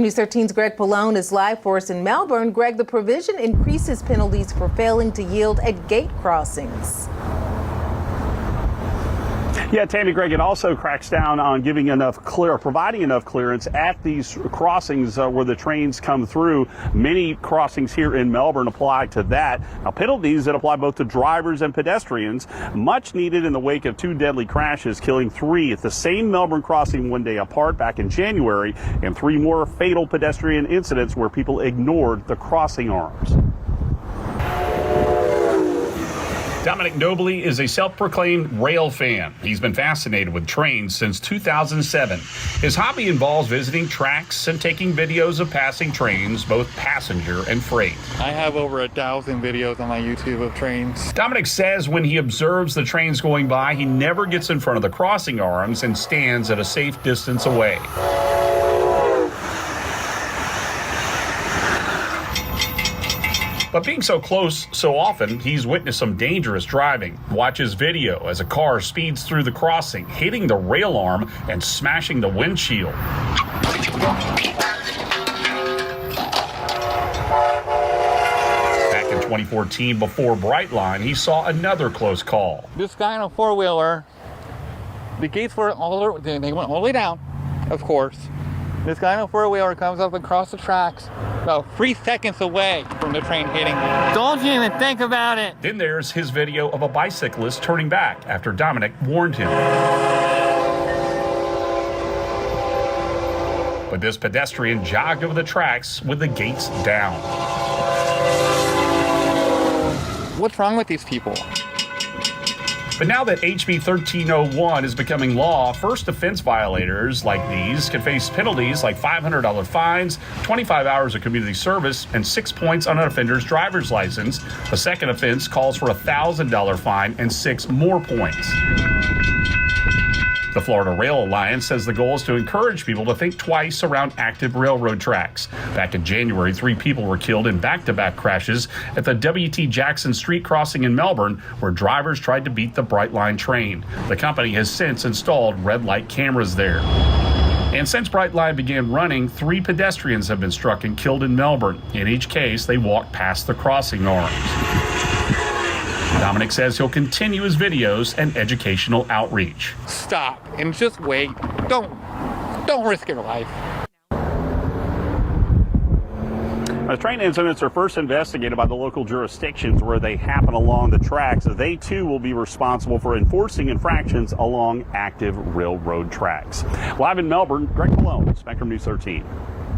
News 13's Greg Pallone is live for us in Melbourne. Greg, the provision increases penalties for failing to yield at gate crossings. Yeah, Tammy, Greg, it also cracks down on providing enough clearance at these crossings where the trains come through. Many crossings here in Melbourne apply to that. Now, penalties that apply both to drivers and pedestrians, much needed in the wake of 2 deadly crashes, killing 3 at the same Melbourne crossing one day apart back in January, and 3 more fatal pedestrian incidents where people ignored the crossing arms. Dominic Nobley is a self-proclaimed rail fan. He's been fascinated with trains since 2007. His hobby involves visiting tracks and taking videos of passing trains, both passenger and freight. I have over 1,000 videos on my YouTube of trains. Dominic says when he observes the trains going by, he never gets in front of the crossing arms and stands at a safe distance away. But being so close so often, he's witnessed some dangerous driving. Watch his video as a car speeds through the crossing, hitting the rail arm and smashing the windshield. Back in 2014, before Brightline, he saw another close call. This guy on a 4-wheeler, the gates were they went all the way down, of course. This guy on a 4-wheeler comes up across the tracks about 3 seconds away from the train hitting. Don't even think about it. Then there's his video of a bicyclist turning back after Dominic warned him. But this pedestrian jogged over the tracks with the gates down. What's wrong with these people? But now that HB 1301 is becoming law, first offense violators like these can face penalties like $500 fines, 25 hours of community service, and 6 points on an offender's driver's license. The second offense calls for a $1,000 fine and 6 more points. The Florida Rail Alliance says the goal is to encourage people to think twice around active railroad tracks. Back in January, 3 people were killed in back-to-back crashes at the W.T. Jackson Street crossing in Melbourne, where drivers tried to beat the Brightline train. The company has since installed red light cameras there. And since Brightline began running, 3 pedestrians have been struck and killed in Melbourne. In each case, they walked past the crossing arms. Dominic says he'll continue his videos and educational outreach. Stop and just wait. Don't risk your life. As train incidents are first investigated by the local jurisdictions where they happen along the tracks, they too will be responsible for enforcing infractions along active railroad tracks. Live in Melbourne, Greg Pallone, Spectrum News 13.